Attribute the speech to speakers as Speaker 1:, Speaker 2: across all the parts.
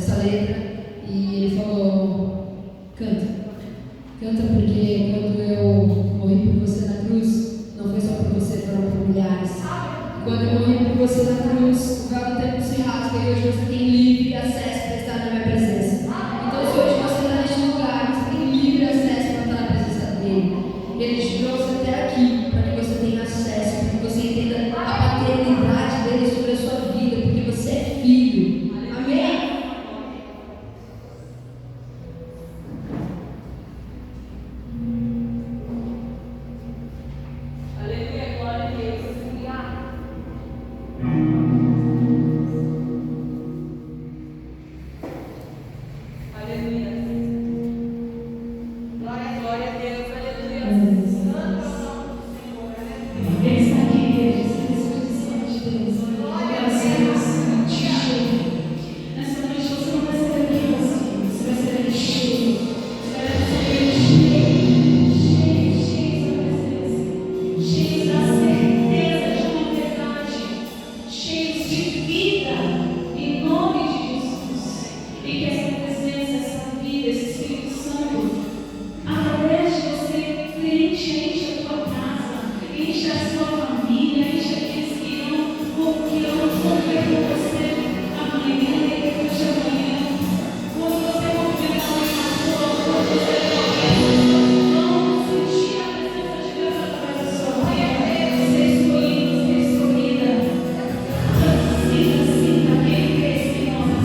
Speaker 1: essa letra e ele falou: canta, canta porque quando eu morri por você na cruz, não foi só por você, foram por milhares. Quando eu morri por você na cruz, o véu do tempo se rasga e hoje você tem livre acesso para estar na minha presença. Então, se hoje você está neste lugar, você tem livre acesso para estar na presença dele. Ele te trouxe até aqui para que você tenha acesso, para que você entenda a paternidade dele sobre a sua vida, porque você é filho. Amém?
Speaker 2: Aleluia, glória a Deus. Aleluia. Glória a Deus. Aleluia. Santo é o nome do Senhor. Aleluia.
Speaker 1: Ele está aqui, igreja. Essa disposição de Deus.
Speaker 2: Glória a Deus.
Speaker 1: Nessa noite você não vai sair daqui vazio, você vai sair daqui cheio. Você vai sair cheio da presença, cheio da certeza de uma verdade, cheio de vida, em nome de Jesus. E que essa presença, essa vida, esse Espírito Santo, através de você, enche a tua casa, enche a sua família, enche aqueles que irão conviver com você amanhã e depois de amanhã. Quando você conviver na rua, quando você vão sentir a presença de Deus através da sua vida, ser escolhido, ser escolhida. Sinta aquele que é esse nome.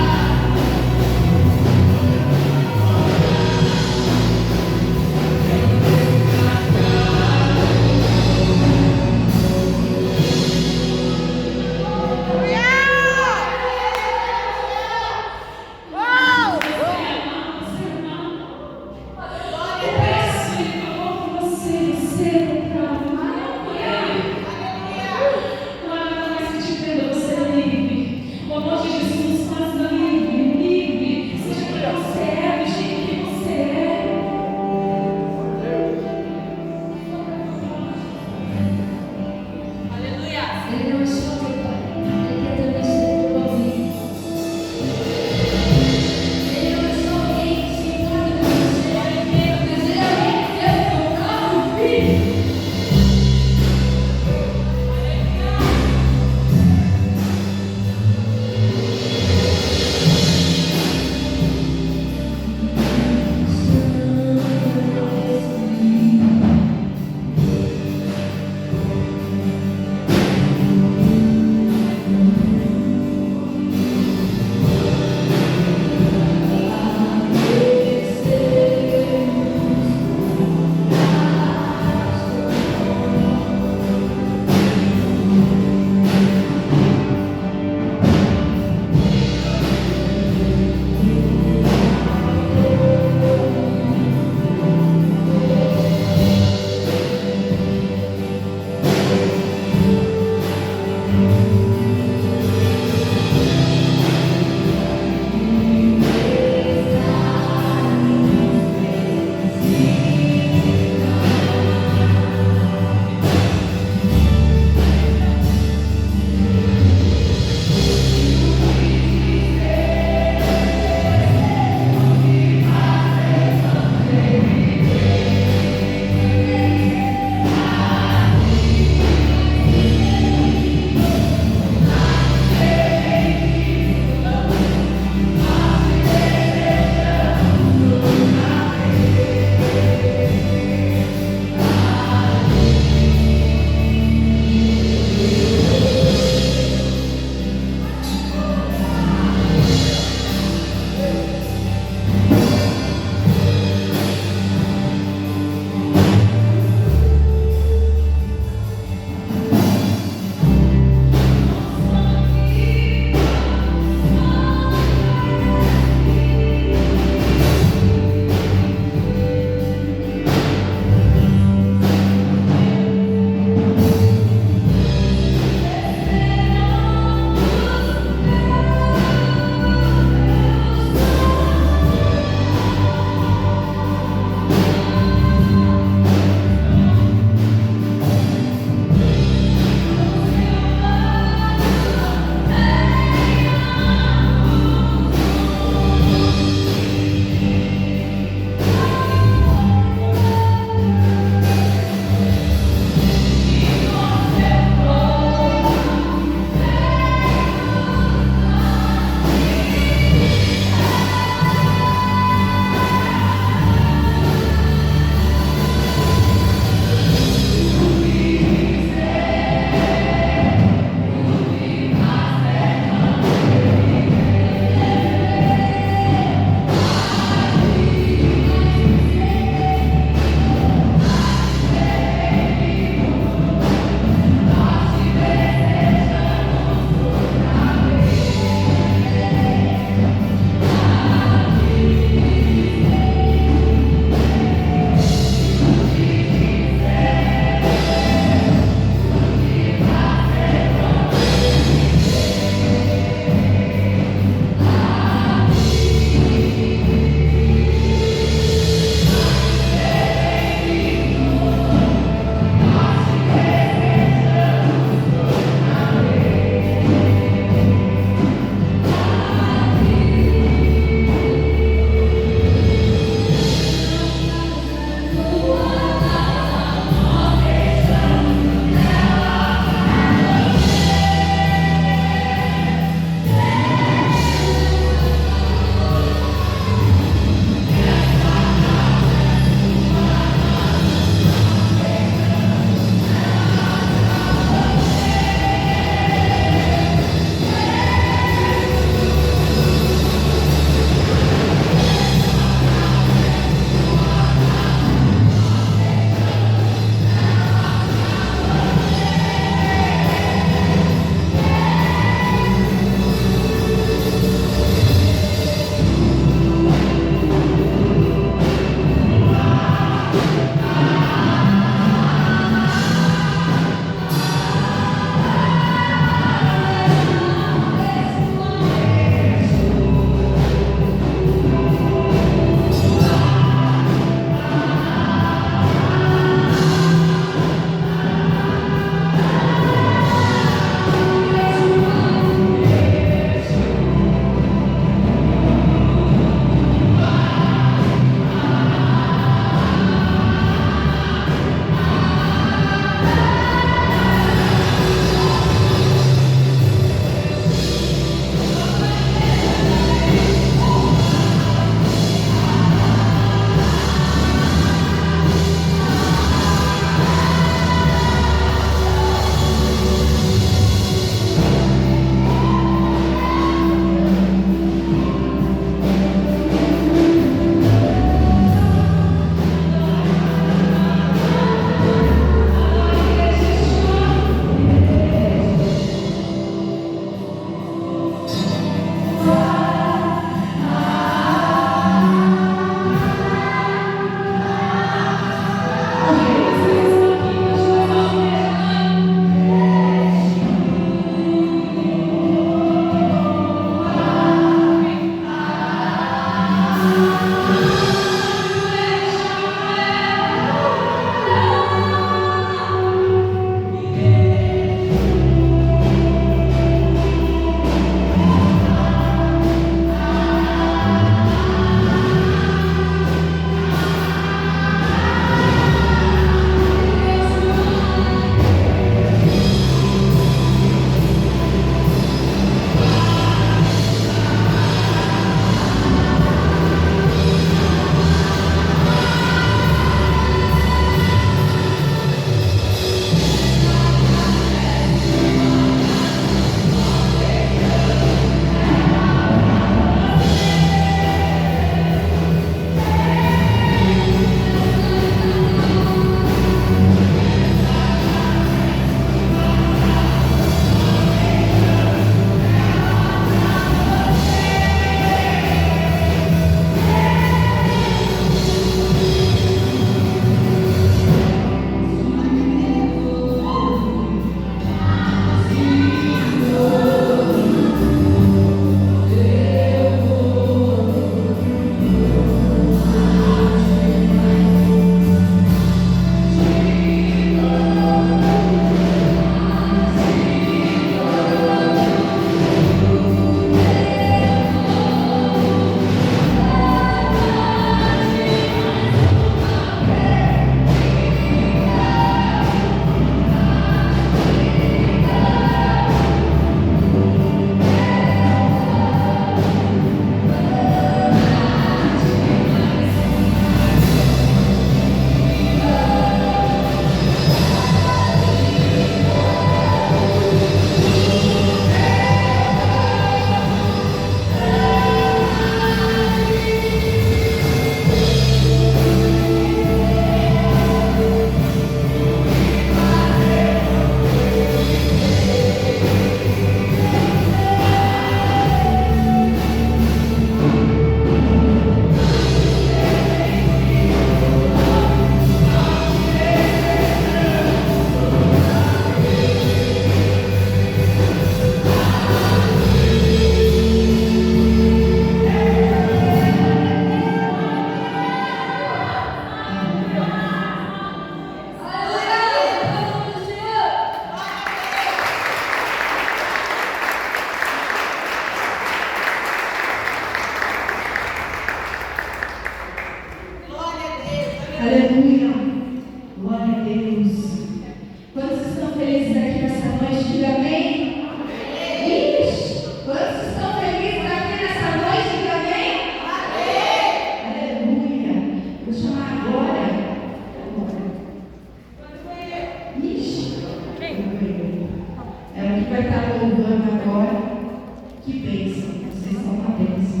Speaker 1: bênção. Vocês são uma bênção.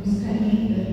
Speaker 1: Música linda.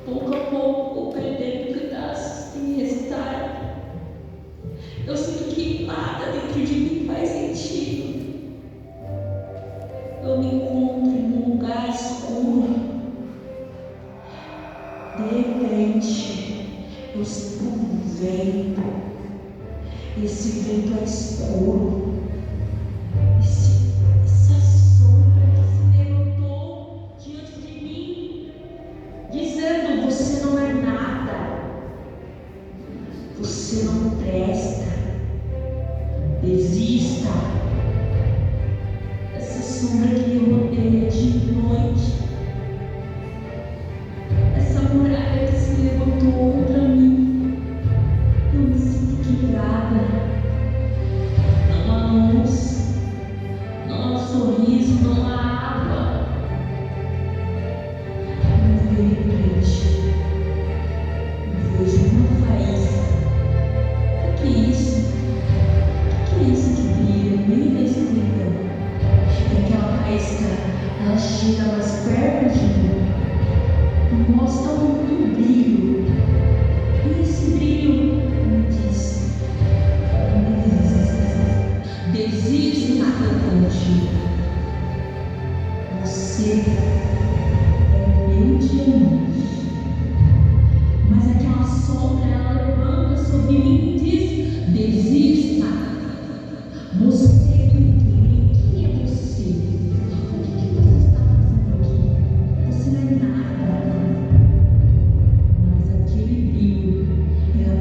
Speaker 1: Pouco a pouco vou perdendo pedaços em resultado. Eu sinto que nada dentro de mim faz sentido. Eu me encontro em um lugar escuro. De repente, eu sinto um vento. Esse vento é escuro. Essa sombra que se levantou diante de mim, dizendo: você não é nada, você não presta, desista. Essa sombra que me rodeia de noite, essa muralha que se levantou contra mim, eu me sinto quebrada. Não há luz, não há sorriso, não há água. Mas de repente, eu vejo uma faísca. O que é isso? O que é isso que brilha no meio da escuridão? E aquela faísca, ela chega mais perto de mim e mostra um brilho. E esse brilho me diz: desiste nada contigo. Você é meu diamante. Mas aquela sombra, ela levanta sobre mim e diz: desista. Você é ninguém. Quem é você? O que você está fazendo aqui? Você não é nada. Mas aquele brilho, ela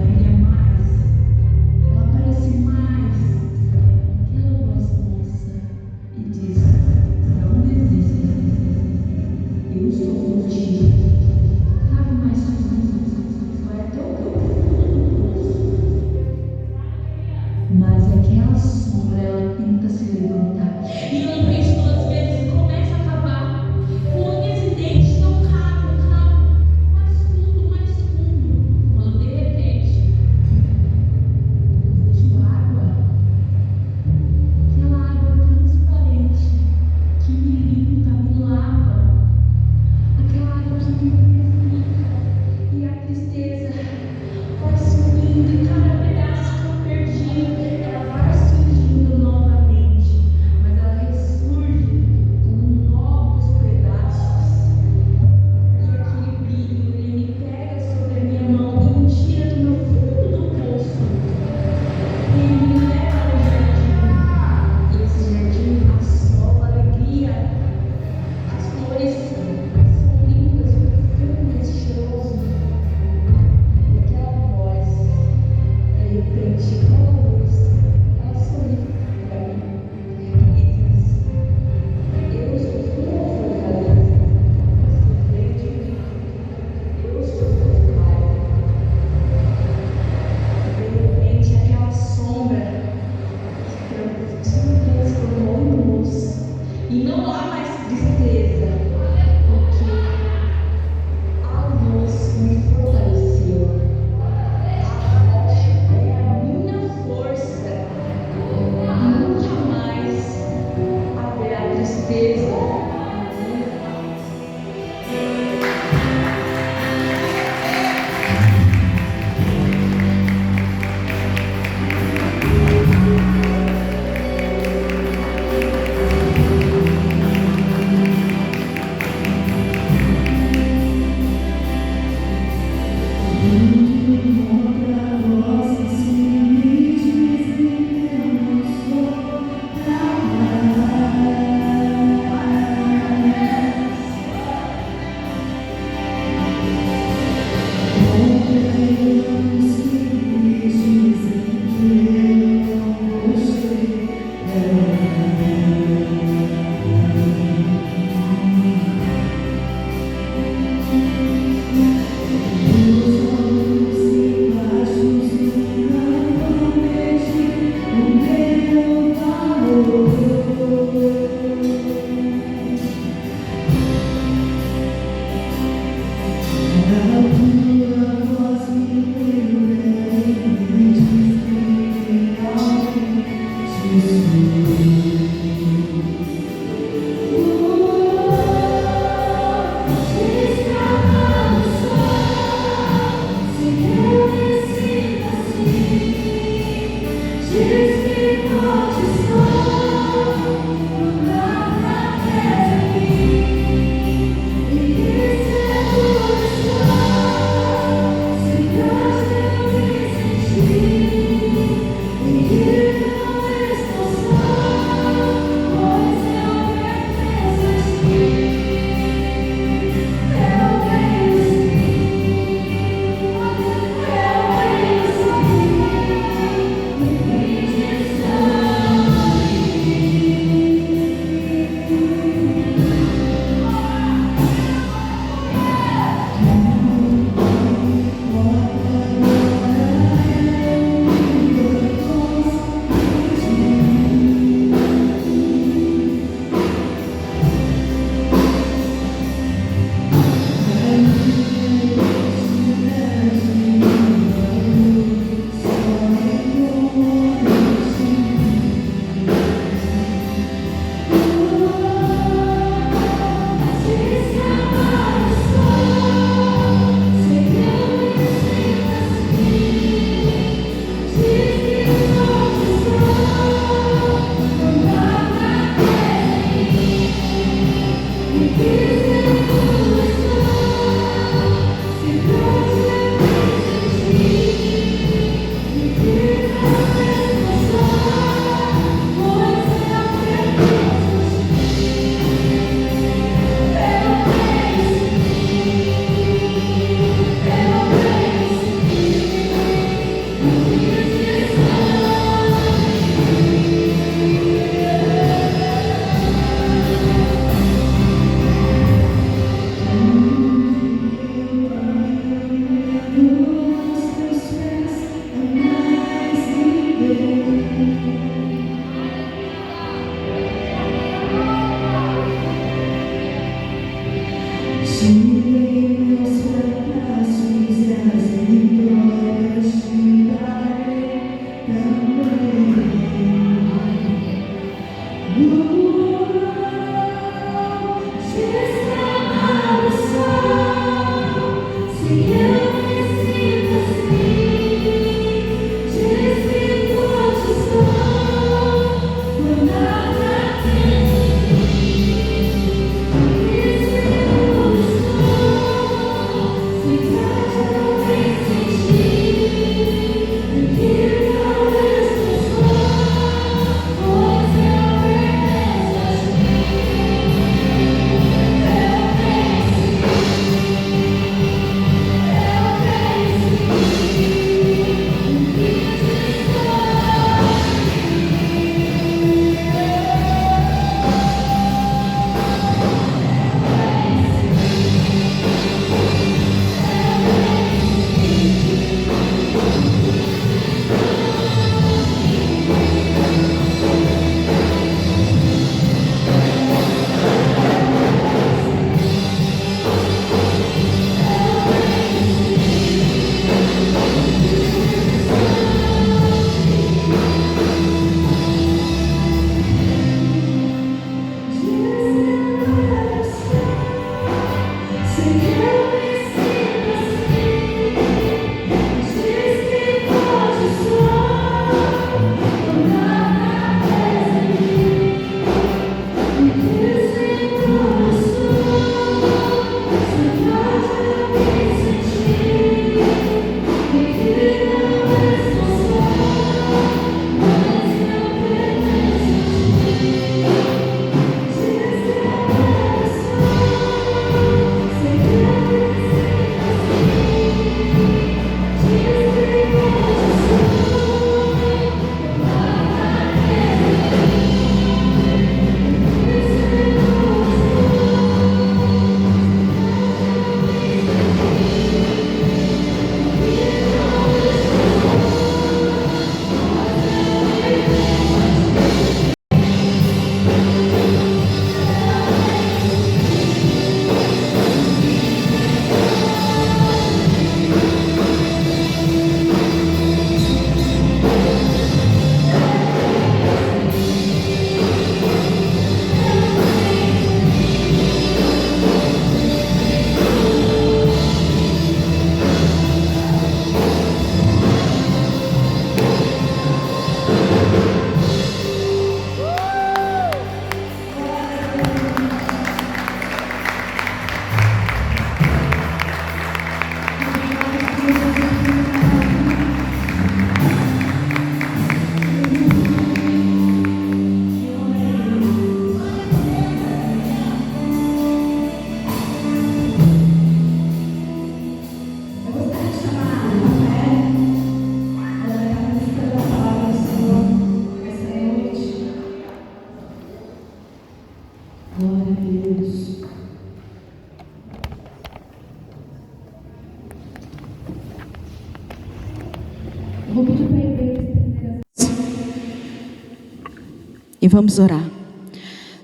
Speaker 1: E vamos orar.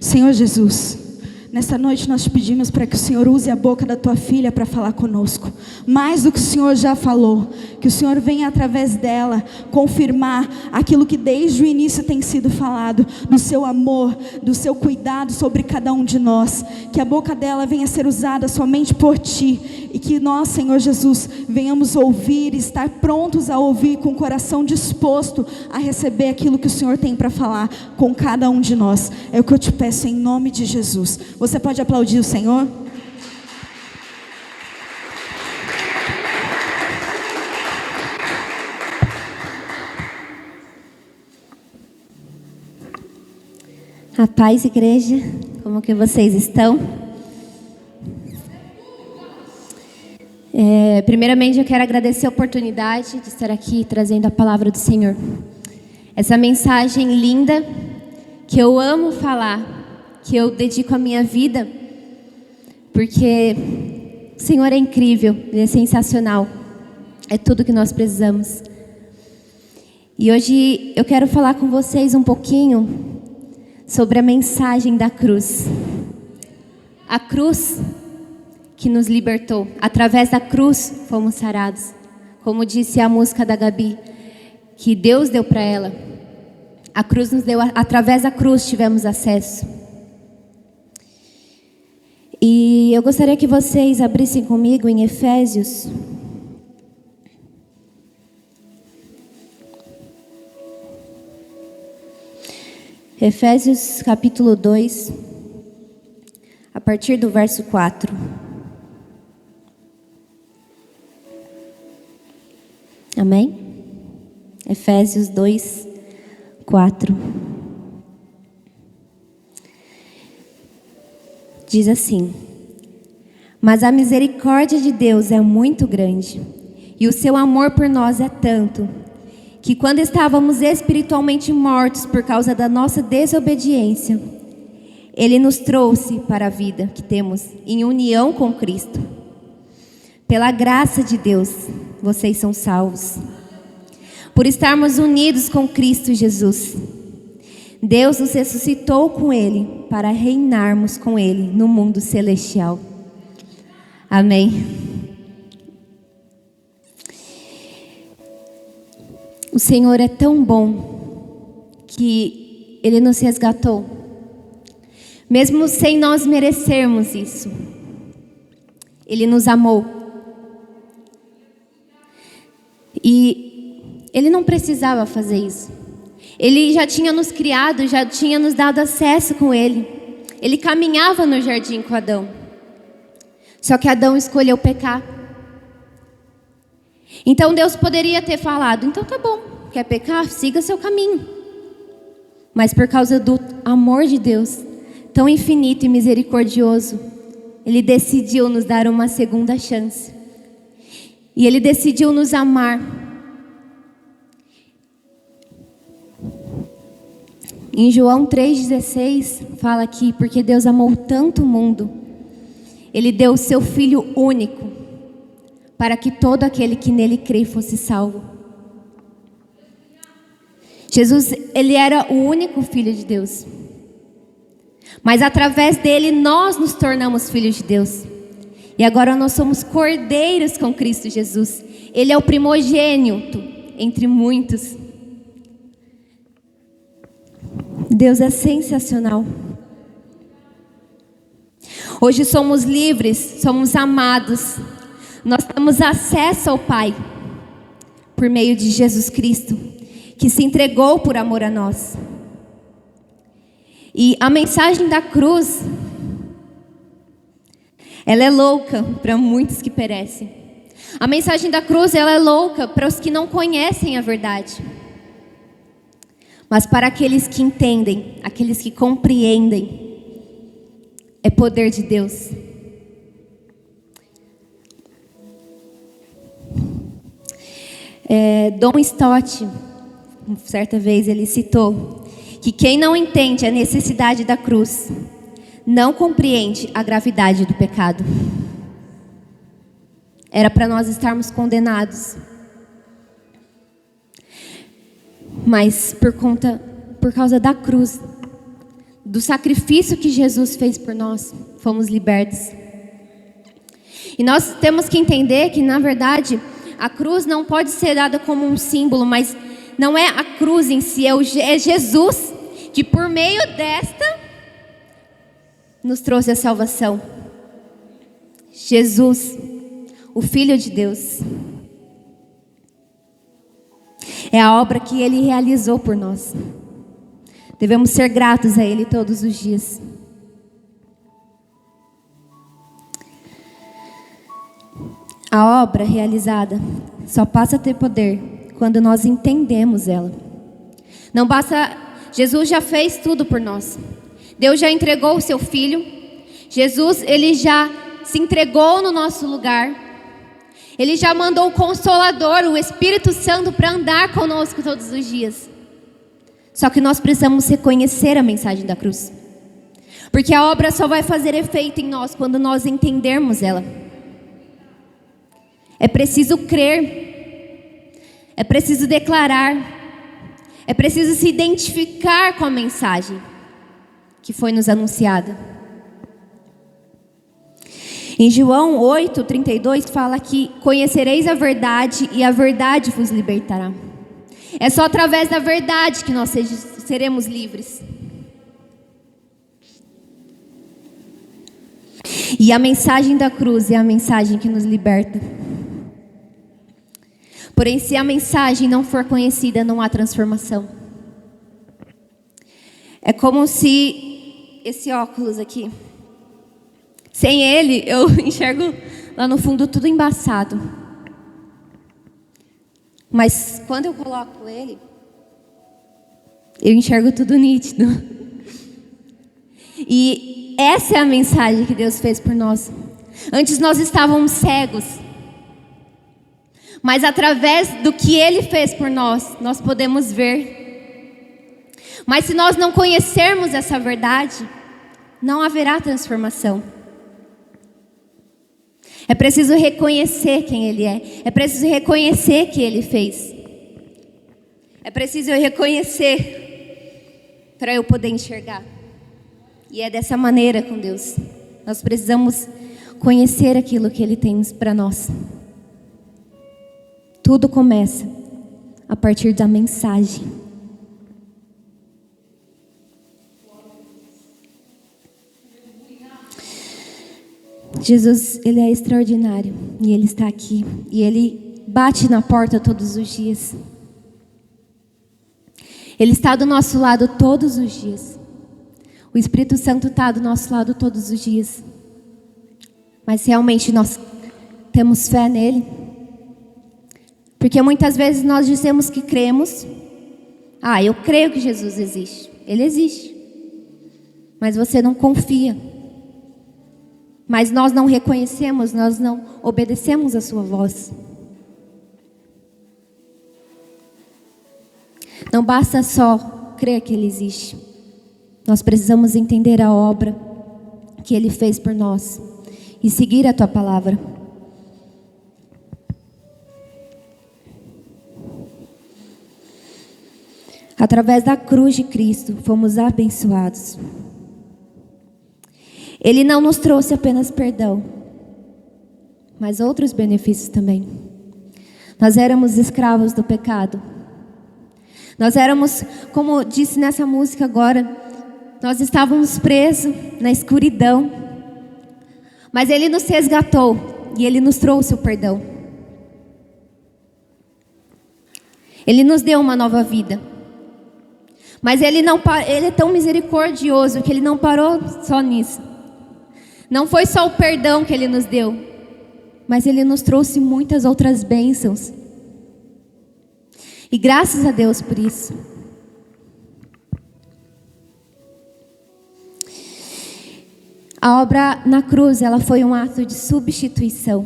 Speaker 1: Senhor Jesus, nessa noite nós te pedimos para que o Senhor use a boca da tua filha para falar conosco. Mais do que o Senhor já falou, que o Senhor venha através dela confirmar aquilo que desde o início tem sido falado, do seu amor, do seu cuidado sobre cada um de nós. Que a boca dela venha ser usada somente por ti, e que nós, Senhor Jesus, venhamos ouvir e estar prontos a ouvir, com o coração disposto a receber aquilo que o Senhor tem para falar com cada um de nós. É o que eu te peço em nome de Jesus. Você pode aplaudir o Senhor?
Speaker 3: A paz, igreja, como que vocês estão? Primeiramente eu quero agradecer a oportunidade de estar aqui trazendo a palavra do Senhor. Essa mensagem linda, que eu amo falar, que eu dedico a minha vida, porque o Senhor é incrível, Ele é sensacional, é tudo que nós precisamos. E hoje eu quero falar com vocês um pouquinho sobre a mensagem da cruz. A cruz que nos libertou. Através da cruz fomos sarados. Como disse a música da Gabi, que Deus deu para ela. A cruz nos deu, através da cruz tivemos acesso. E eu gostaria que vocês abrissem comigo em Efésios. Efésios capítulo 2, a partir do verso 4. Amém? Efésios 2, 4. Diz assim: mas a misericórdia de Deus é muito grande, e o seu amor por nós é tanto, que quando estávamos espiritualmente mortos por causa da nossa desobediência, Ele nos trouxe para a vida que temos em união com Cristo. Pela graça de Deus, vocês são salvos. Por estarmos unidos com Cristo Jesus, Deus nos ressuscitou com Ele para reinarmos com Ele no mundo celestial. Amém. O Senhor é tão bom que Ele nos resgatou, mesmo sem nós merecermos isso. Ele nos amou. E Ele não precisava fazer isso. Ele já tinha nos criado, já tinha nos dado acesso com Ele. Ele caminhava no jardim com Adão. Só que Adão escolheu pecar. Então Deus poderia ter falado: então tá bom, quer pecar? Siga seu caminho. Mas por causa do amor de Deus, tão infinito e misericordioso, Ele decidiu nos dar uma segunda chance. E Ele decidiu nos amar. Em João 3,16 fala aqui: porque Deus amou tanto o mundo, Ele deu o seu Filho único, para que todo aquele que nele crê fosse salvo. Jesus, Ele era o único Filho de Deus. Mas através dele nós nos tornamos filhos de Deus. E agora nós somos cordeiros com Cristo Jesus. Ele é o primogênito entre muitos. Deus é sensacional. Hoje somos livres, somos amados. Nós temos acesso ao Pai por meio de Jesus Cristo, que se entregou por amor a nós. E a mensagem da cruz, ela é louca para muitos que perecem. A mensagem da cruz, ela é louca para os que não conhecem a verdade. Mas para aqueles que entendem, aqueles que compreendem, é poder de Deus. Don Stott, certa vez ele citou que quem não entende a necessidade da cruz não compreende a gravidade do pecado. Era para nós estarmos condenados, mas por causa da cruz, do sacrifício que Jesus fez por nós, fomos libertos. E nós temos que entender que, na verdade, a cruz não pode ser dada como um símbolo, mas não é a cruz em si, é Jesus que por meio desta nos trouxe a salvação. Jesus, o Filho de Deus, é a obra que Ele realizou por nós. Devemos ser gratos a Ele todos os dias. A obra realizada só passa a ter poder quando nós entendemos ela. Não basta, Jesus já fez tudo por nós. Deus já entregou o seu Filho. Jesus, Ele já se entregou no nosso lugar. Ele já mandou o Consolador, o Espírito Santo, para andar conosco todos os dias. Só que nós precisamos reconhecer a mensagem da cruz. Porque a obra só vai fazer efeito em nós quando nós entendermos ela. É preciso crer. É preciso declarar. É preciso se identificar com a mensagem que foi nos anunciada. Em João 8:32 fala que conhecereis a verdade e a verdade vos libertará. É só através da verdade que nós seremos livres. E a mensagem da cruz é a mensagem que nos liberta. Porém, se a mensagem não for conhecida, não há transformação. É como se esse óculos aqui, sem ele, eu enxergo lá no fundo tudo embaçado. Mas quando eu coloco ele, eu enxergo tudo nítido. E essa é a mensagem que Deus fez por nós. Antes nós estávamos cegos. Mas através do que Ele fez por nós, nós podemos ver. Mas se nós não conhecermos essa verdade, não haverá transformação. É preciso reconhecer quem Ele é. É preciso reconhecer o que Ele fez. É preciso eu reconhecer para eu poder enxergar. E é dessa maneira com Deus. Nós precisamos conhecer aquilo que Ele tem para nós. Tudo começa a partir da mensagem. Jesus, Ele é extraordinário. E Ele está aqui. E Ele bate na porta todos os dias. Ele está do nosso lado todos os dias. O Espírito Santo está do nosso lado todos os dias. Mas realmente nós temos fé nele? Porque muitas vezes nós dizemos que cremos. Eu creio que Jesus existe. Ele existe. Mas você não confia. Mas nós não reconhecemos, nós não obedecemos a sua voz. Não basta só crer que Ele existe. Nós precisamos entender a obra que Ele fez por nós e seguir a Tua palavra. Através da cruz de Cristo, fomos abençoados. Ele não nos trouxe apenas perdão, mas outros benefícios também. Nós éramos escravos do pecado. Nós éramos, como disse nessa música agora, nós estávamos presos na escuridão. Mas Ele nos resgatou e Ele nos trouxe o perdão. Ele nos deu uma nova vida. Mas Ele é tão misericordioso que Ele não parou só nisso. Não foi só o perdão que Ele nos deu, mas Ele nos trouxe muitas outras bênçãos. E graças a Deus por isso. A obra na cruz, ela foi um ato de substituição.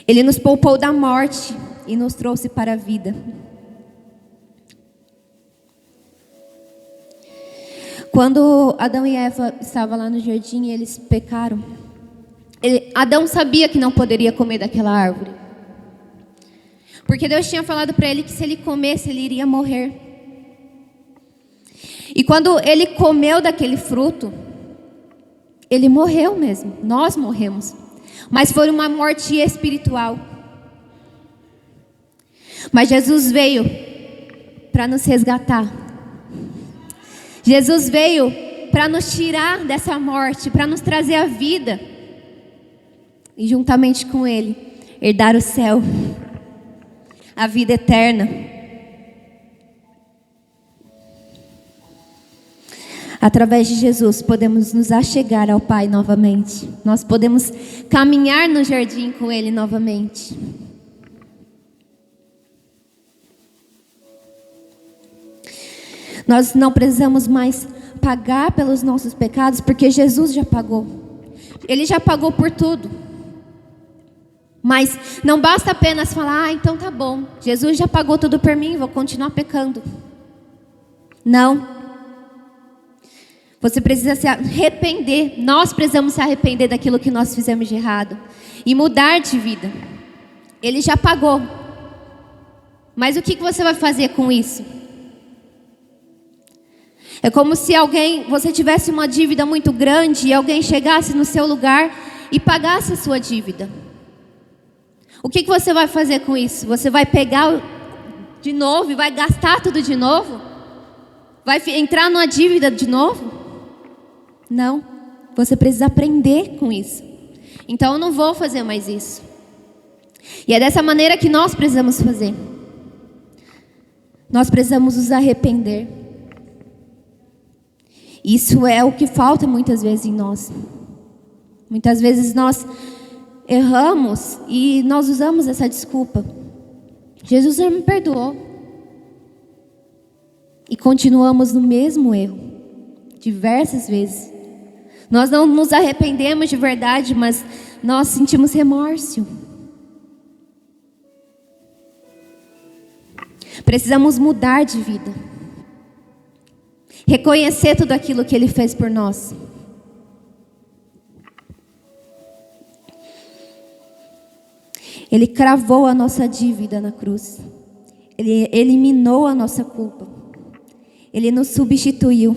Speaker 3: Ele nos poupou da morte e nos trouxe para a vida. Quando Adão e Eva estavam lá no jardim e eles pecaram, Adão sabia que não poderia comer daquela árvore. Porque Deus tinha falado para ele que se ele comesse, ele iria morrer. E quando ele comeu daquele fruto, ele morreu mesmo. Nós morremos. Mas foi uma morte espiritual. Mas Jesus veio para nos resgatar. Jesus veio para nos tirar dessa morte, para nos trazer a vida. E juntamente com Ele, herdar o céu, a vida eterna. Através de Jesus, podemos nos achegar ao Pai novamente. Nós podemos caminhar no jardim com Ele novamente. Nós não precisamos mais pagar pelos nossos pecados, porque Jesus já pagou. Ele já pagou por tudo. Mas não basta apenas falar, então tá bom, Jesus já pagou tudo por mim, vou continuar pecando. Não. Você precisa se arrepender. Nós precisamos se arrepender daquilo que nós fizemos de errado e mudar de vida. Ele já pagou. Mas o que você vai fazer com isso? É como se você tivesse uma dívida muito grande e alguém chegasse no seu lugar e pagasse a sua dívida. O que você vai fazer com isso? Você vai pegar de novo e vai gastar tudo de novo? Vai entrar numa dívida de novo? Não. Você precisa aprender com isso. Então eu não vou fazer mais isso. E é dessa maneira que nós precisamos fazer. Nós precisamos nos arrepender. Isso é o que falta muitas vezes em nós. Muitas vezes nós erramos e nós usamos essa desculpa. Jesus já me perdoou. E continuamos no mesmo erro, diversas vezes. Nós não nos arrependemos de verdade, mas nós sentimos remorso. Precisamos mudar de vida. Reconhecer tudo aquilo que Ele fez por nós. Ele cravou a nossa dívida na cruz. Ele eliminou a nossa culpa. Ele nos substituiu.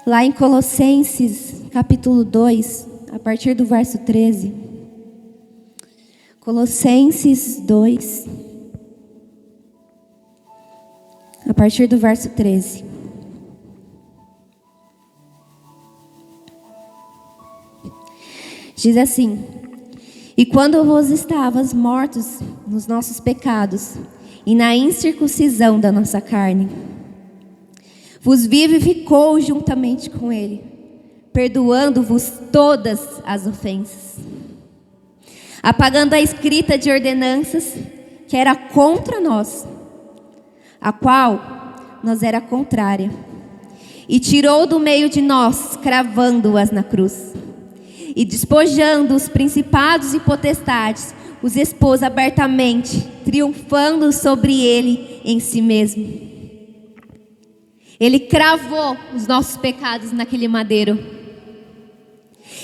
Speaker 3: Lá em Colossenses, capítulo 2, a partir do verso 13. Colossenses 2, a partir do verso 13. Diz assim: e quando vos estavas mortos nos nossos pecados e na incircuncisão da nossa carne, vos vivificou juntamente com Ele, perdoando-vos todas as ofensas, apagando a escrita de ordenanças que era contra nós, a qual nos era contrária, e tirou do meio de nós, cravando-as na cruz. E despojando os principados e potestades, os expôs abertamente, triunfando sobre ele em si mesmo. Ele cravou os nossos pecados naquele madeiro.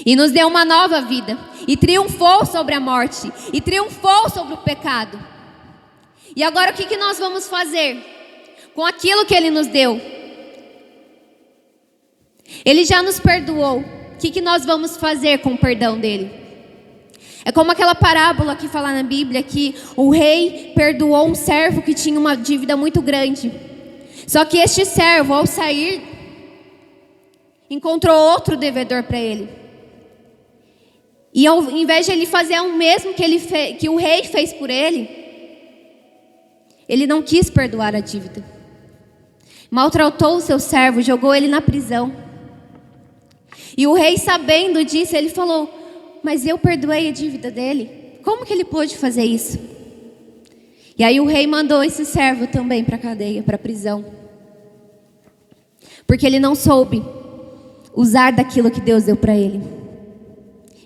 Speaker 3: E nos deu uma nova vida. E triunfou sobre a morte. E triunfou sobre o pecado. E agora o que nós vamos fazer com aquilo que Ele nos deu? Ele já nos perdoou. O que nós vamos fazer com o perdão dele? É como aquela parábola que fala na Bíblia que o rei perdoou um servo que tinha uma dívida muito grande. Só que este servo, ao sair, encontrou outro devedor para ele. E ao invés de ele fazer o mesmo que o rei fez por ele, ele não quis perdoar a dívida. Maltratou o seu servo, jogou ele na prisão. E o rei, sabendo disso, ele falou: mas eu perdoei a dívida dele. Como que ele pôde fazer isso? E aí o rei mandou esse servo também para a cadeia, para a prisão. Porque ele não soube usar daquilo que Deus deu para ele.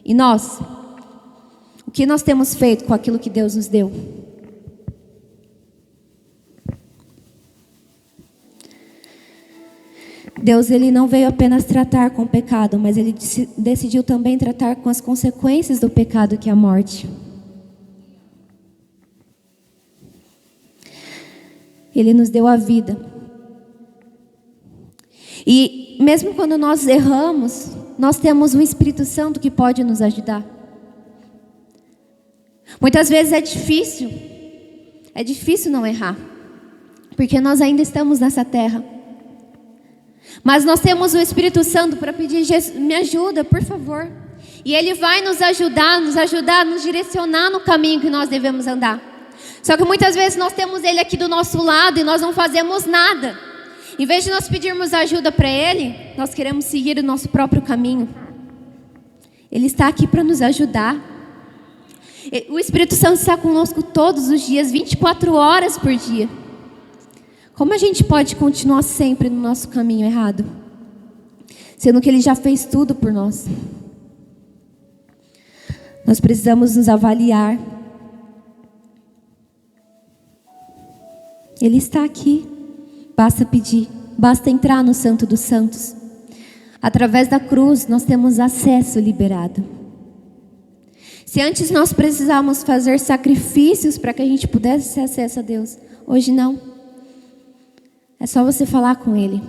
Speaker 3: E nós? O que nós temos feito com aquilo que Deus nos deu? Deus, Ele não veio apenas tratar com o pecado, mas Ele decidiu também tratar com as consequências do pecado, que é a morte. Ele nos deu a vida. E mesmo quando nós erramos, nós temos o Espírito Santo que pode nos ajudar. Muitas vezes é difícil não errar, porque nós ainda estamos nessa terra. Mas nós temos o Espírito Santo para pedir: Jesus, me ajuda, por favor. E Ele vai nos ajudar, nos direcionar no caminho que nós devemos andar. Só que muitas vezes nós temos Ele aqui do nosso lado e nós não fazemos nada. Em vez de nós pedirmos ajuda para Ele, nós queremos seguir o nosso próprio caminho. Ele está aqui para nos ajudar. O Espírito Santo está conosco todos os dias, 24 horas por dia. Como a gente pode continuar sempre no nosso caminho errado? Sendo que Ele já fez tudo por nós. Nós precisamos nos avaliar. Ele está aqui. Basta pedir. Basta entrar no Santo dos Santos. Através da cruz nós temos acesso liberado. Se antes nós precisávamos fazer sacrifícios para que a gente pudesse ter acesso a Deus, hoje não. É só você falar com Ele.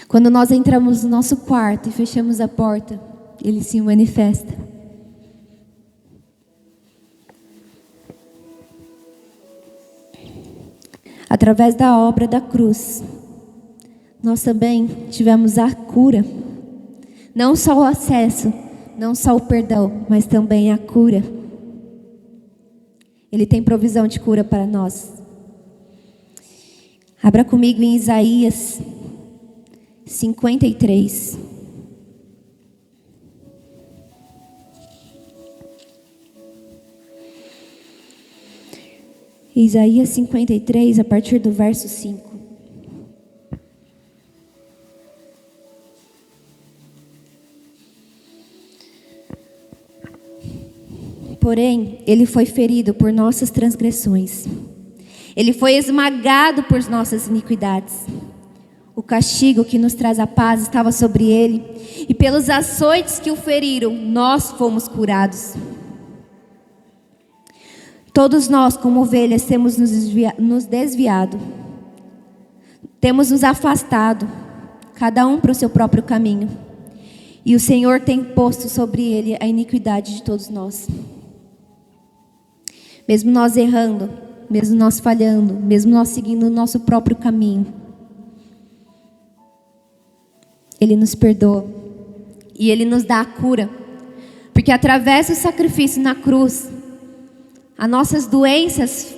Speaker 3: Quando nós entramos no nosso quarto e fechamos a porta, Ele se manifesta. Através da obra da cruz, nós também tivemos a cura. Não só o acesso, não só o perdão, mas também a cura. Ele tem provisão de cura para nós. Abra comigo em Isaías 53. Isaías 53, a partir do verso 5. Porém, ele foi ferido por nossas transgressões. Ele foi esmagado por nossas iniquidades. O castigo que nos traz a paz estava sobre ele, e pelos açoites que o feriram, nós fomos curados. Todos nós, como ovelhas, temos nos desviado. Temos nos afastado, cada um para o seu próprio caminho. E o Senhor tem posto sobre ele a iniquidade de todos nós. Mesmo nós errando, mesmo nós falhando, mesmo nós seguindo o nosso próprio caminho, Ele nos perdoa. E Ele nos dá a cura. Porque através do sacrifício na cruz, as nossas doenças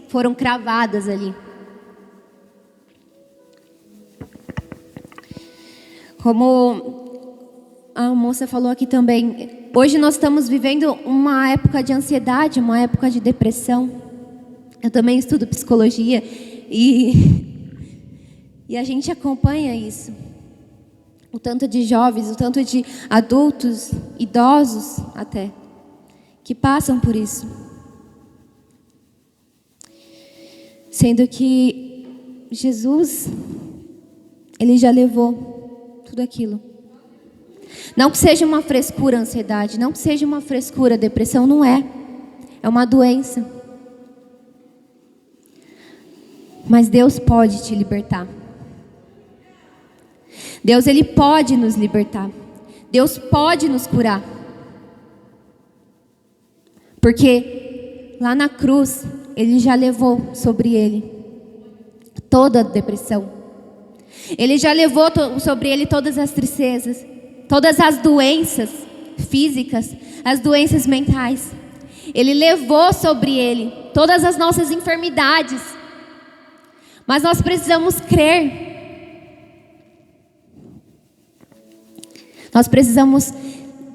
Speaker 3: foram cravadas ali. Como a moça falou aqui também, hoje nós estamos vivendo uma época de ansiedade, uma época de depressão. Eu também estudo psicologia e a gente acompanha isso. O tanto de jovens, o tanto de adultos, idosos até, que passam por isso. Sendo que Jesus, Ele já levou tudo aquilo. Não que seja uma frescura a ansiedade, não que seja uma frescura a depressão, não é. É uma doença. Mas Deus pode te libertar. Deus, Ele pode nos libertar. Deus pode nos curar. Porque lá na cruz, Ele já levou sobre Ele toda a depressão. Ele já levou sobre Ele todas as tristezas, todas as doenças físicas, as doenças mentais. Ele levou sobre Ele todas as nossas enfermidades. Mas nós precisamos crer. Nós precisamos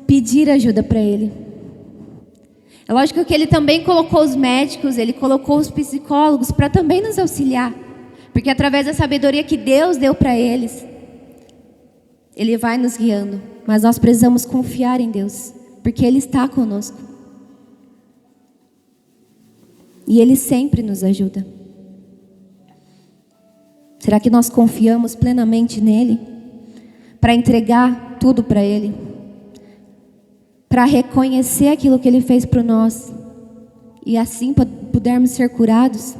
Speaker 3: pedir ajuda para Ele. É lógico que Ele também colocou os médicos, Ele colocou os psicólogos para também nos auxiliar. Porque através da sabedoria que Deus deu para eles, Ele vai nos guiando. Mas nós precisamos confiar em Deus, porque Ele está conosco. E Ele sempre nos ajuda. Será que nós confiamos plenamente nele? Para entregar tudo para Ele? Para reconhecer aquilo que Ele fez por nós? E assim pudermos ser curados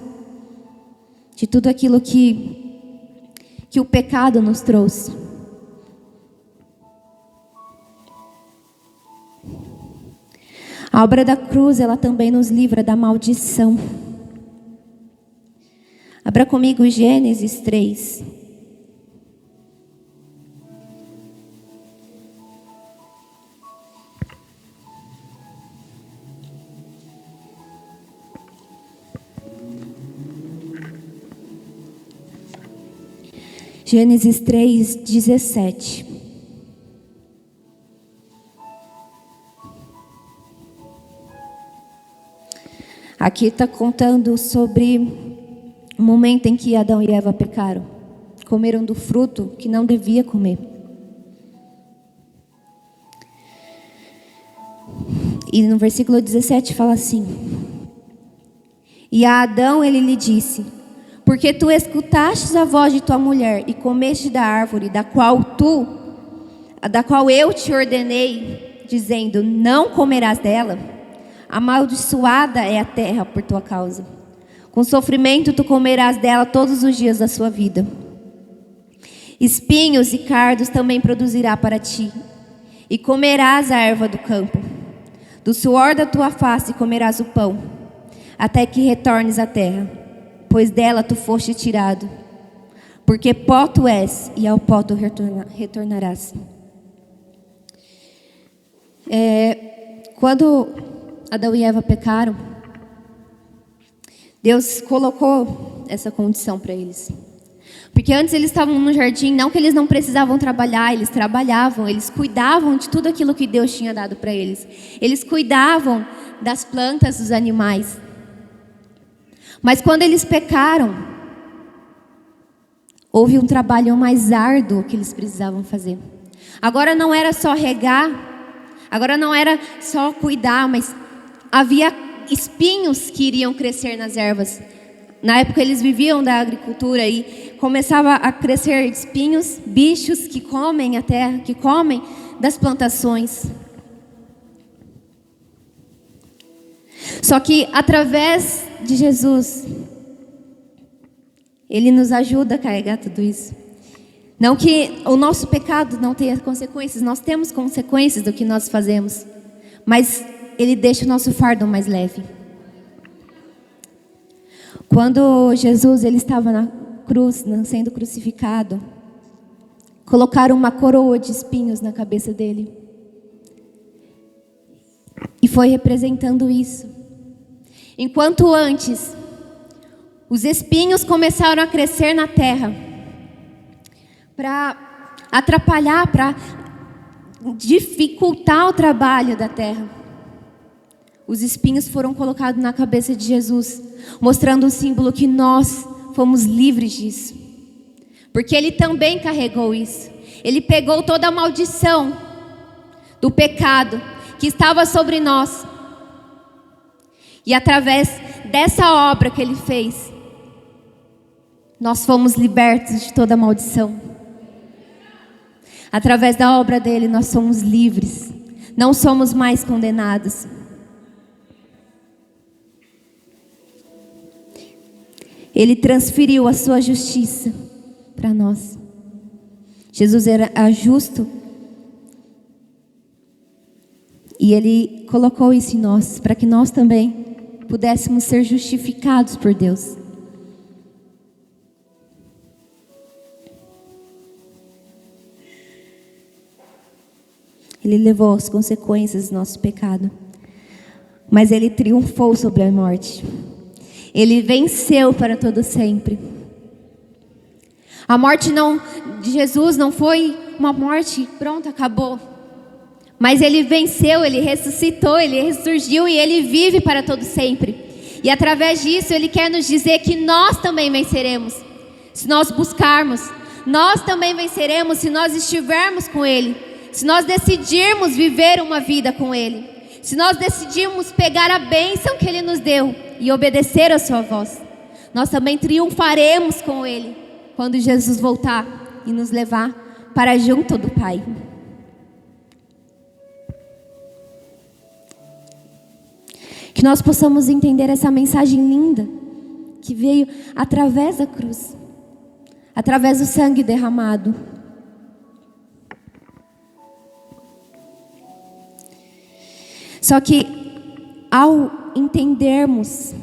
Speaker 3: de tudo aquilo que o pecado nos trouxe. A obra da cruz, ela também nos livra da maldição. Abra comigo Gênesis 3. Gênesis 3, 17. Aqui está contando sobre o momento em que Adão e Eva pecaram. Comeram do fruto que não devia comer. E no versículo 17 fala assim: E a Adão ele lhe disse: Porque tu escutastes a voz de tua mulher e comeste da árvore da qual eu te ordenei, dizendo: não comerás dela, amaldiçoada é a terra por tua causa. Com sofrimento tu comerás dela todos os dias da sua vida. Espinhos e cardos também produzirá para ti, e comerás a erva do campo. Do suor da tua face comerás o pão, até que retornes à terra, pois dela tu foste tirado. Porque pó tu és, e ao pó tu retornarás. Quando Adão e Eva pecaram, Deus colocou essa condição para eles. Porque antes eles estavam no jardim, não que eles não precisavam trabalhar, eles trabalhavam, eles cuidavam de tudo aquilo que Deus tinha dado para eles. Eles cuidavam das plantas, dos animais. Mas quando eles pecaram, houve um trabalho mais árduo que eles precisavam fazer. Agora não era só regar, agora não era só cuidar, mas havia espinhos que iriam crescer nas ervas. Na época eles viviam da agricultura e começava a crescer espinhos, bichos que comem a terra, que comem das plantações. Só que através de Jesus, Ele nos ajuda a carregar tudo isso. Não que o nosso pecado não tenha consequências, nós temos consequências do que nós fazemos, mas Ele deixa o nosso fardo mais leve. Quando Jesus ele estava na cruz, sendo crucificado, colocaram uma coroa de espinhos na cabeça dele. E foi representando isso. Enquanto antes, os espinhos começaram a crescer na terra, para atrapalhar, para dificultar o trabalho da terra. Os espinhos foram colocados na cabeça de Jesus, mostrando o símbolo que nós fomos livres disso. Porque Ele também carregou isso. Ele pegou toda a maldição do pecado que estava sobre nós. E através dessa obra que Ele fez, nós fomos libertos de toda a maldição. Através da obra dele, nós somos livres. Não somos mais condenados. Ele transferiu a sua justiça para nós. Jesus era justo. E Ele colocou isso em nós, para que nós também pudéssemos ser justificados por Deus. Ele levou as consequências do nosso pecado. Mas Ele triunfou sobre a morte. Ele venceu para todo sempre. A morte de Jesus não foi uma morte, pronto, acabou. Mas Ele venceu, Ele ressuscitou, Ele ressurgiu e Ele vive para todo sempre. E através disso Ele quer nos dizer que nós também venceremos, se nós buscarmos. Nós também venceremos se nós estivermos com Ele. Se nós decidirmos viver uma vida com Ele. Se nós decidirmos pegar a bênção que Ele nos deu e obedecer a sua voz, nós também triunfaremos com Ele quando Jesus voltar e nos levar para junto do Pai. Que nós possamos entender essa mensagem linda que veio através da cruz, através do sangue derramado. Só que ao entendermos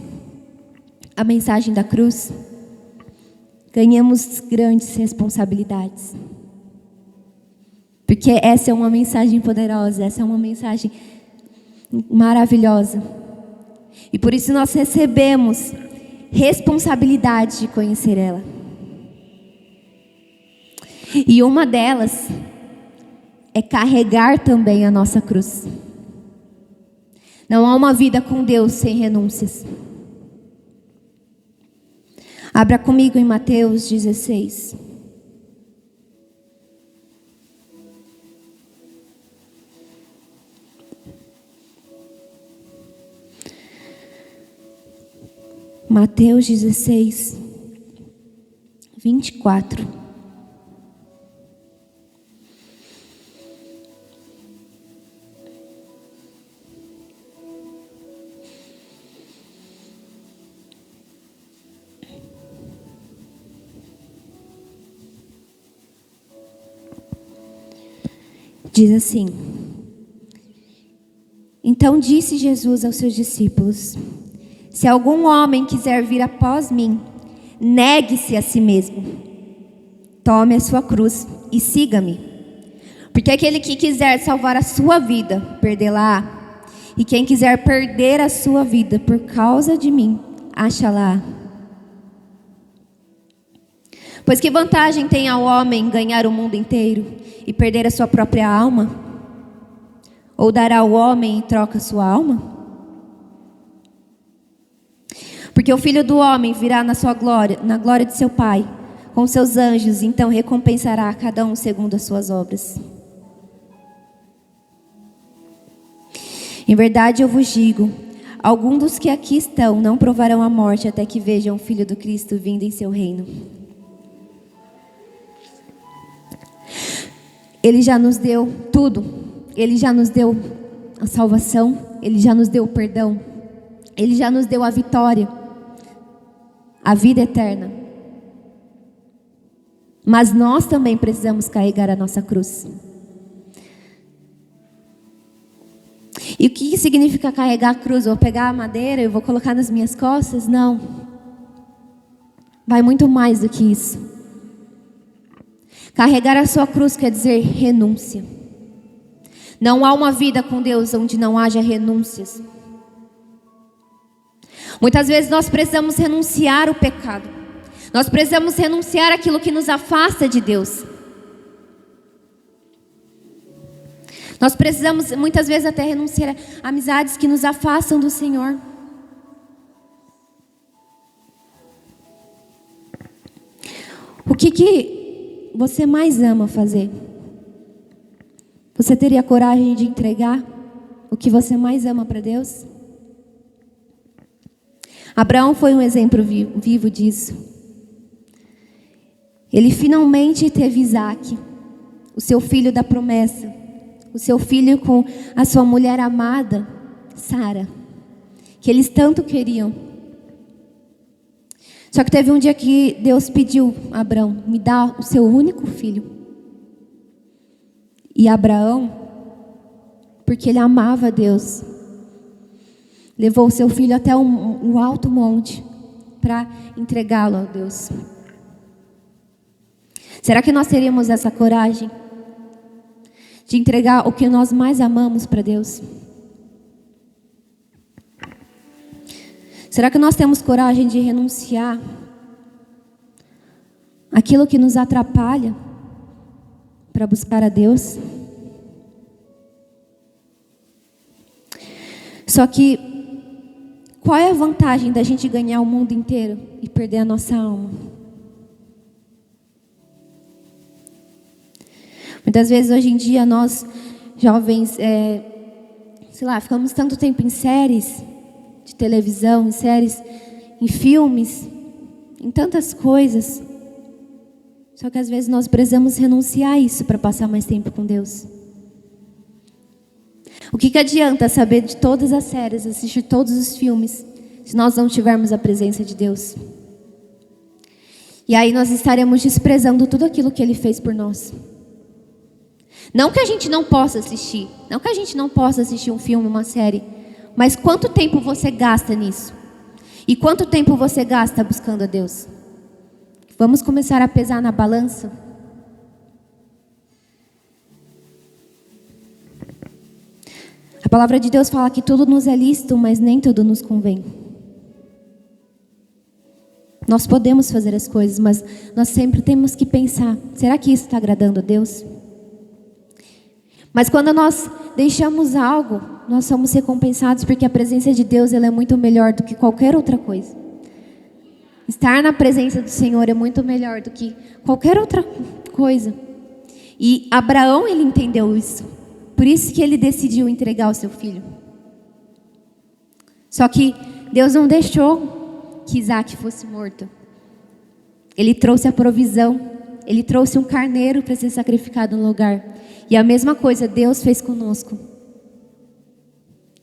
Speaker 3: a mensagem da cruz, ganhamos grandes responsabilidades. Porque essa é uma mensagem poderosa, essa é uma mensagem maravilhosa. E por isso nós recebemos responsabilidade de conhecer ela. E uma delas é carregar também a nossa cruz. Não há uma vida com Deus sem renúncias. Abra comigo em Mateus 16. Mateus 16, 24. Diz assim: então disse Jesus aos seus discípulos: se algum homem quiser vir após mim, negue-se a si mesmo, tome a sua cruz e siga-me. Porque aquele que quiser salvar a sua vida, perdê-la-á. E quem quiser perder a sua vida por causa de mim, acha-la. Pois que vantagem tem ao homem ganhar o mundo inteiro e perder a sua própria alma? Ou dará ao homem em troca a sua alma? Porque o Filho do Homem virá na sua glória, na glória de seu Pai, com seus anjos, então recompensará a cada um segundo as suas obras. Em verdade eu vos digo, alguns dos que aqui estão não provarão a morte até que vejam o Filho do Cristo vindo em seu reino. Ele já nos deu tudo. Ele já nos deu a salvação. Ele já nos deu o perdão. Ele já nos deu a vitória, a vida eterna. Mas nós também precisamos carregar a nossa cruz. E o que significa carregar a cruz? Eu vou pegar a madeira e vou colocar nas minhas costas? Não. Vai muito mais do que isso. Carregar a sua cruz quer dizer renúncia. Não há uma vida com Deus onde não haja renúncias. Muitas vezes nós precisamos renunciar o pecado. Nós precisamos renunciar aquilo que nos afasta de Deus. Nós precisamos muitas vezes até renunciar a amizades que nos afastam do Senhor. O que você mais ama fazer? Você teria coragem de entregar o que você mais ama para Deus? Abraão foi um exemplo vivo disso. Ele finalmente teve Isaac, o seu filho da promessa, o seu filho com a sua mulher amada, Sara, que eles tanto queriam. Só que teve um dia que Deus pediu a Abraão: me dá o seu único filho. E Abraão, porque ele amava Deus, levou o seu filho até um alto monte para entregá-lo a Deus. Será que nós teríamos essa coragem de entregar o que nós mais amamos para Deus? Será que nós temos coragem de renunciar aquilo que nos atrapalha para buscar a Deus? Só que, qual é a vantagem da gente ganhar o mundo inteiro e perder a nossa alma? Muitas vezes hoje em dia nós, jovens, ficamos tanto tempo em séries de televisão, em séries, em filmes, em tantas coisas. Só que às vezes nós precisamos renunciar a isso para passar mais tempo com Deus. O que adianta saber de todas as séries, assistir todos os filmes, se nós não tivermos a presença de Deus? E aí nós estaremos desprezando tudo aquilo que Ele fez por nós. Não que a gente não possa assistir, não que a gente não possa assistir um filme, uma série, mas quanto tempo você gasta nisso? E quanto tempo você gasta buscando a Deus? Vamos começar a pesar na balança? A palavra de Deus fala que tudo nos é lícito, mas nem tudo nos convém. Nós podemos fazer as coisas, mas nós sempre temos que pensar: será que isso está agradando a Deus? Mas quando nós deixamos algo, nós somos recompensados, porque a presença de Deus, ela é muito melhor do que qualquer outra coisa. Estar na presença do Senhor é muito melhor do que qualquer outra coisa. E Abraão, ele entendeu isso. Por isso que ele decidiu entregar o seu filho. Só que Deus não deixou que Isaac fosse morto. Ele trouxe a provisão. Ele trouxe um carneiro para ser sacrificado no lugar. E a mesma coisa Deus fez conosco.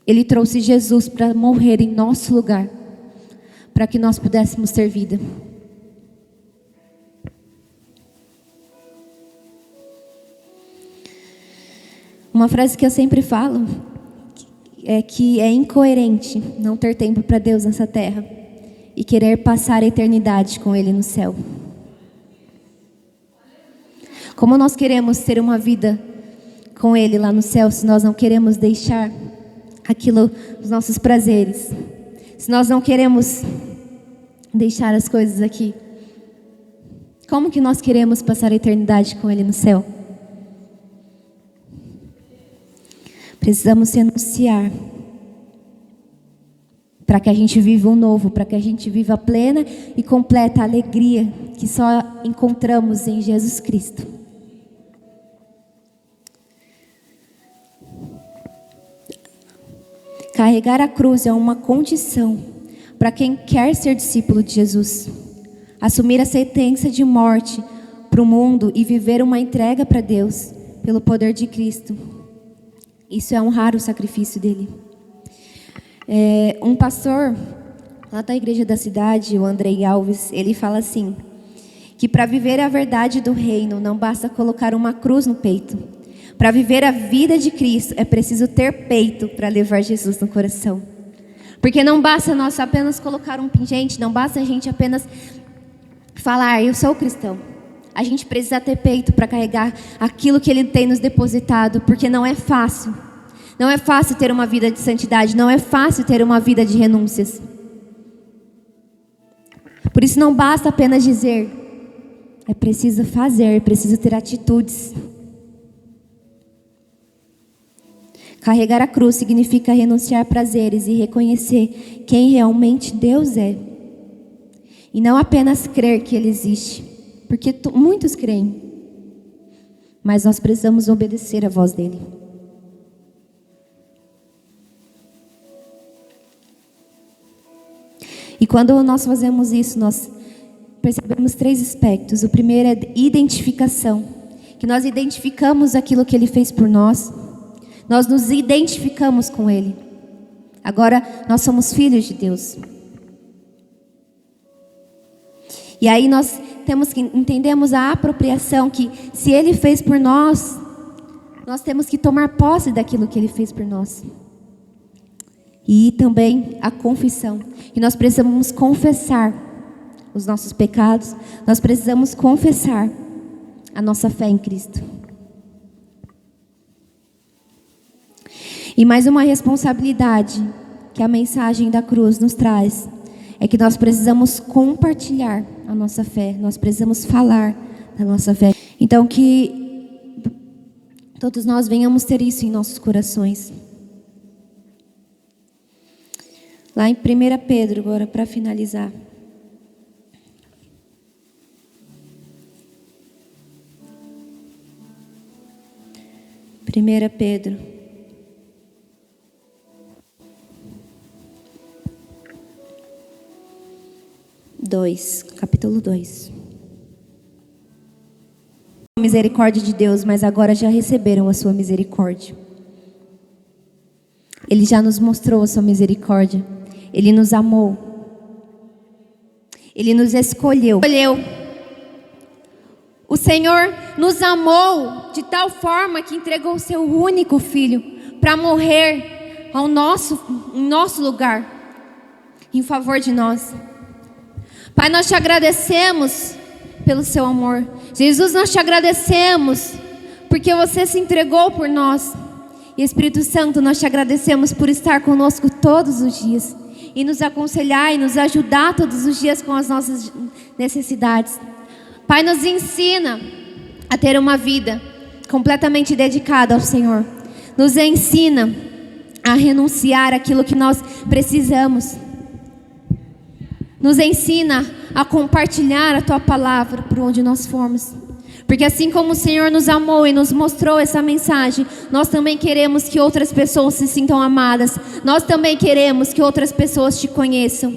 Speaker 3: Ele trouxe Jesus para morrer em nosso lugar, para que nós pudéssemos ter vida. Uma frase que eu sempre falo é que é incoerente não ter tempo para Deus nessa terra e querer passar a eternidade com Ele no céu. Como nós queremos ter uma vida com Ele lá no céu se nós não queremos deixar aquilo, os nossos prazeres, se nós não queremos deixar as coisas aqui? Como que nós queremos passar a eternidade com Ele no céu? Precisamos renunciar para que a gente viva o novo, para que a gente viva a plena e completa alegria que só encontramos em Jesus Cristo. Carregar a cruz é uma condição para quem quer ser discípulo de Jesus. Assumir a sentença de morte para o mundo e viver uma entrega para Deus pelo poder de Cristo. Isso é honrar o sacrifício dele. Um pastor lá da igreja da cidade, o Andrei Alves, ele fala assim, que para viver a verdade do reino não basta colocar uma cruz no peito. Para viver a vida de Cristo é preciso ter peito para levar Jesus no coração. Porque não basta nós apenas colocar um pingente, não basta a gente apenas falar, eu sou cristão. A gente precisa ter peito para carregar aquilo que Ele tem nos depositado, porque não é fácil. Não é fácil ter uma vida de santidade, não é fácil ter uma vida de renúncias. Por isso não basta apenas dizer, é preciso fazer, é preciso ter atitudes. Carregar a cruz significa renunciar a prazeres e reconhecer quem realmente Deus é. E não apenas crer que Ele existe, porque muitos creem, mas nós precisamos obedecer à voz dEle. E quando nós fazemos isso, nós percebemos 3 aspectos. O primeiro é identificação, que nós identificamos aquilo que Ele fez por nós. Nós nos identificamos com Ele. Agora nós somos filhos de Deus. E aí nós entendemos a apropriação, que se Ele fez por nós, nós temos que tomar posse daquilo que Ele fez por nós. E também a confissão, que nós precisamos confessar os nossos pecados, nós precisamos confessar a nossa fé em Cristo. E mais uma responsabilidade que a mensagem da cruz nos traz é que nós precisamos compartilhar a nossa fé, nós precisamos falar da nossa fé. Então que todos nós venhamos ter isso em nossos corações. Lá em 1 Pedro, agora para finalizar. 1 Pedro. Capítulo 2. Misericórdia de Deus, mas agora já receberam a sua misericórdia. Ele já nos mostrou a sua misericórdia. Ele nos amou. Ele nos escolheu. O Senhor nos amou de tal forma que entregou o seu único filho para morrer em nosso lugar, em favor de nós. Pai, nós te agradecemos pelo seu amor. Jesus, nós te agradecemos porque você se entregou por nós. E Espírito Santo, nós te agradecemos por estar conosco todos os dias e nos aconselhar e nos ajudar todos os dias com as nossas necessidades. Pai, nos ensina a ter uma vida completamente dedicada ao Senhor. Nos ensina a renunciar àquilo que nós precisamos. Nos ensina a compartilhar a Tua palavra por onde nós formos. Porque assim como o Senhor nos amou e nos mostrou essa mensagem, nós também queremos que outras pessoas se sintam amadas. Nós também queremos que outras pessoas te conheçam.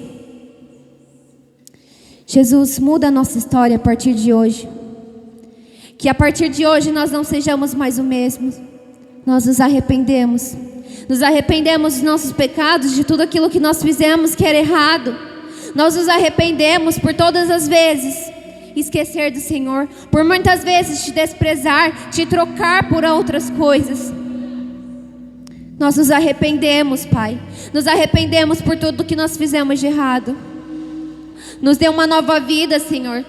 Speaker 3: Jesus, muda a nossa história a partir de hoje. Que a partir de hoje nós não sejamos mais o mesmo. Nós nos arrependemos. Nos arrependemos dos nossos pecados, de tudo aquilo que nós fizemos que era errado. Nós nos arrependemos por todas as vezes esquecer do Senhor, por muitas vezes te desprezar, te trocar por outras coisas. Nós nos arrependemos, Pai. Nos arrependemos por tudo que nós fizemos de errado. Nos dê uma nova vida, Senhor.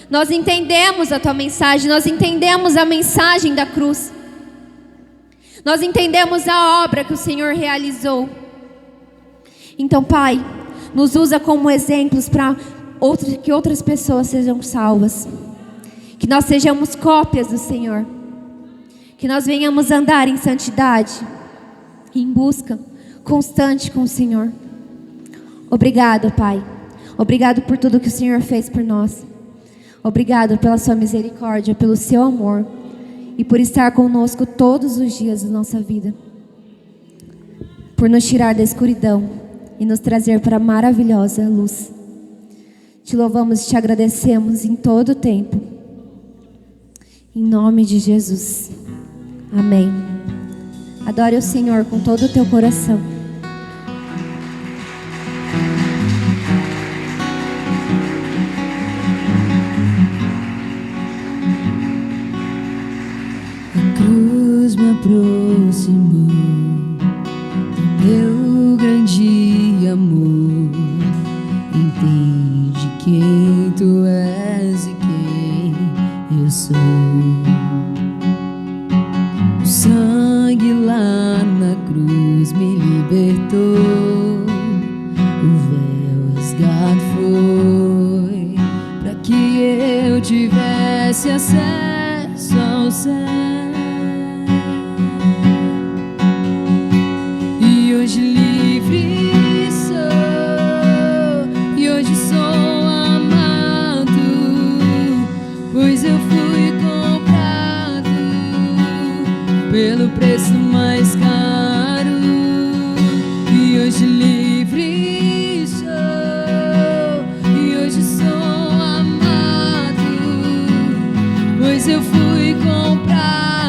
Speaker 3: Nós entendemos a Tua mensagem. Nós entendemos a mensagem da cruz. Nós entendemos a obra que o Senhor realizou. Então, Pai, nos usa como exemplos para que outras pessoas sejam salvas. Que nós sejamos cópias do Senhor. Que nós venhamos andar em santidade, em busca constante com o Senhor. Obrigado, Pai. Obrigado por tudo que o Senhor fez por nós. Obrigado pela sua misericórdia, pelo seu amor e por estar conosco todos os dias da nossa vida. Por nos tirar da escuridão e nos trazer para a maravilhosa luz. Te louvamos e te agradecemos em todo o tempo. Em nome de Jesus. Amém. Adore o Senhor com todo o teu coração.
Speaker 4: A cruz me aproximou do meu grande amor. Entende quem tu és e quem eu sou. O sangue lá na cruz me libertou. O véu rasgado foi para que eu tivesse acesso ao céu. E hoje livre sou, e hoje sou amado, pois eu fui comprado pelo preço mais caro. E hoje livre sou, e hoje sou amado, pois eu fui comprado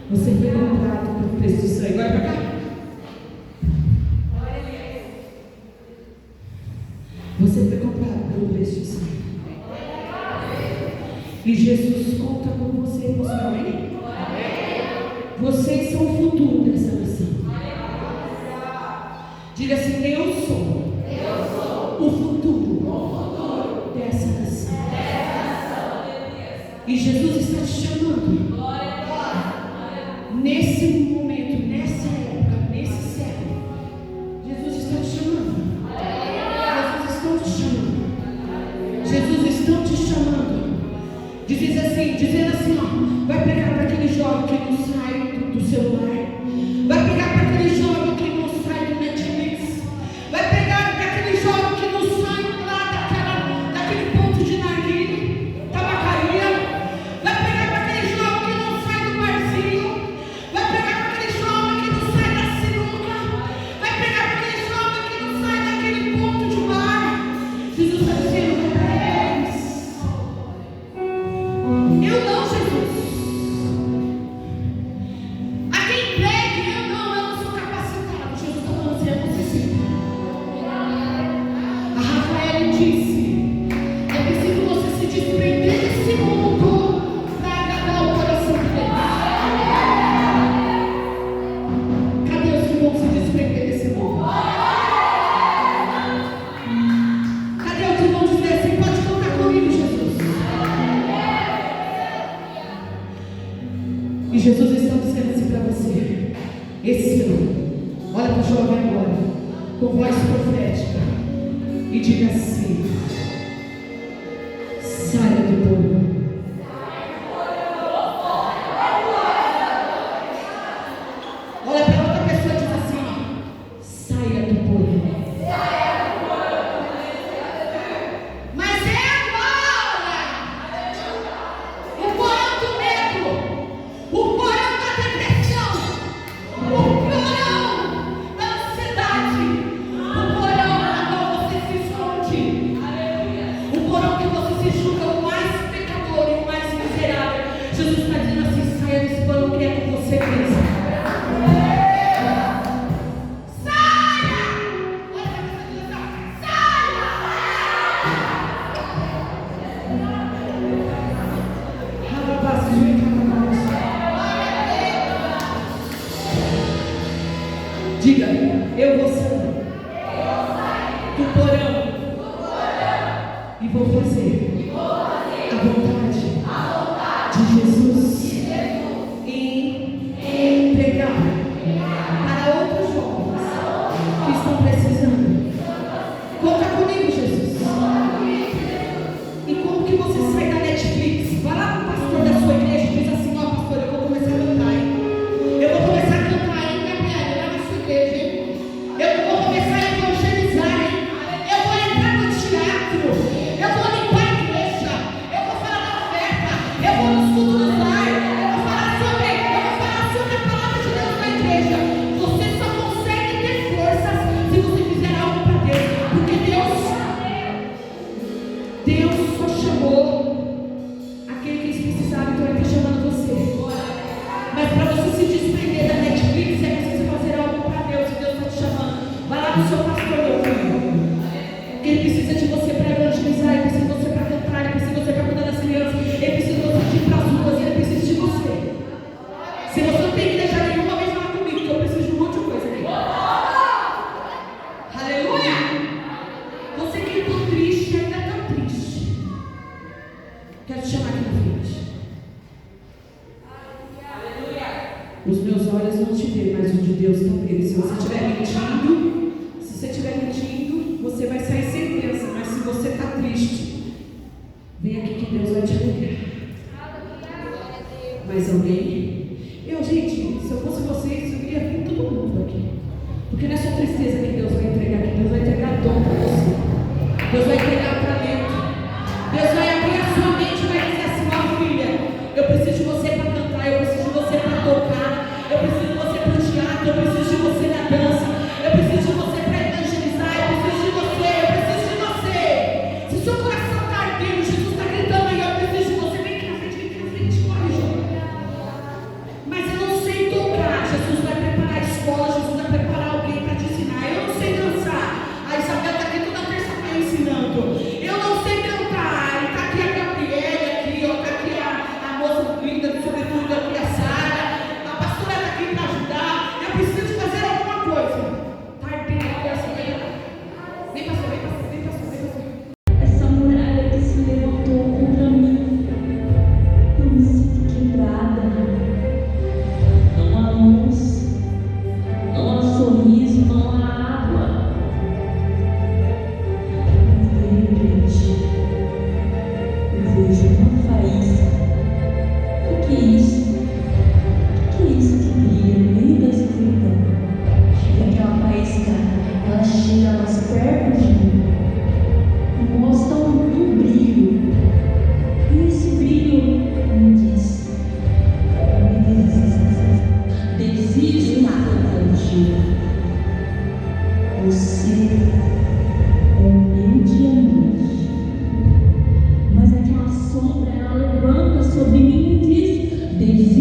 Speaker 5: Você foi comprado por preço de sangue. Olha para cá. Você foi comprado pelo preço de sangue. E Jesus conta com você, pastor. Amém? Vocês são o futuro dessa nação. Diga assim: eu sou o futuro dessa nação. E Jesus está te chamando. Nesse momento, nessa época, nesse século, Jesus está te chamando. Jesus está te chamando. Dizendo assim, ó, vai pegar para aquele jovem que não sai do celular, vai pegar para aquele jovem que não sai do Netflix, vai pegar para aquele jovem que não sai lá daquele ponto de narguilha, tabacaria, vai pegar para aquele jovem que não sai do barzinho, vai pegar para aquele jovem que não sai da sinuca, vai pegar para aquele jovem que não sai daquele ponto de bar. Jesus está dizendo para eles: eu não, Jesus. A quem pregue, eu não sou capacitado. Jesus está falando assim: é você sim. A Rafael disse: é preciso você se desprender desse mundo para agradar o coração de Deus. Cadê os que vão se desprender desse mundo? Cadê os que vão dizer assim: pode contar comigo, Jesus? E Jesus está dizendo assim para você: esse ano, olha para o jovem agora, com voz profética, e diga assim: saia do povo. Olha para outra pessoa e diz assim: ó, saia do povo. Mas é agora o porão do medo, o porão da depressão, o porão da ansiedade, o porão na qual você se esconde, o porão que você se julga o mais pecador e o mais miserável. Jesus está dizendo assim: saia desse porão que é com você mesmo. Diga: eu vou sair do porão e vou fazer a vontade de Jesus e pregar para outros jovens que estão precisando. Conta comigo, Jesus. E como que você sai da Netflix? Vai lá pro pastor da sua igreja e diz assim: ó, pastor, eu vou começar a cantar, hein? Eu vou começar a cantar, hein, Gabriela, lá na sua igreja, hein? Eu vou começar a evangelizar, hein? Eu vou entrar no teatro, eu vou limpar a igreja, eu vou falar da oferta, eu vou nos cultos do lar, eu vou falar sobre a palavra de Deus na igreja. Você só consegue ter forças se você fizer algo para Deus, porque Deus só chamou aquele que precisava, então Ele está chamando você. Mas para você se desprender da Netflix é preciso fazer algo para Deus, e Deus está te chamando. Vai lá para o seu pastor, meu filho. Que ele precisa de você para evangelizar, ele precisa de você para cantar, ele precisa de você para cuidar das crianças, ele precisa de você para ir para as ruas, ele precisa de você. Se você não tem igreja nenhuma, vem falar comigo, que eu preciso de um monte de coisa aqui. Aleluia! Você que está triste, ainda está triste. Quero te chamar aqui na frente. Os meus olhos não te veem, mas o de Deus está vendo. Se você estiver mentindo, você vai sair sem bênção. Mas se você está triste, vem aqui que Deus vai te alegrar. Mais alguém? Gente, se eu fosse vocês, eu queria vir todo mundo aqui. Porque não é só tristeza que Deus vai entregar aqui. Deus vai entregar dom para você. Deus vai entregar talento. Deus vai abrir a sua mente e vai dizer assim: ó, filha, eu preciso de você para cantar, eu preciso de você para tocar, eu preciso de você para o teatro, eu preciso de você na dança, eu preciso de você para evangelizar, eu preciso de você, eu preciso de você. Se o seu coração está ardendo, Jesus está gritando aí: eu preciso de você, vem aqui na frente, corre, jovem. Mas eu não
Speaker 6: isso? Que é isso que brilha no meio da escuridão? E aquela faísca, ela chega mais perto de mim e mostra um brilho. E esse brilho me diz: desejo nada contigo. Você é meu diamante. Mas aquela sombra, ela levanta sobre mim e diz: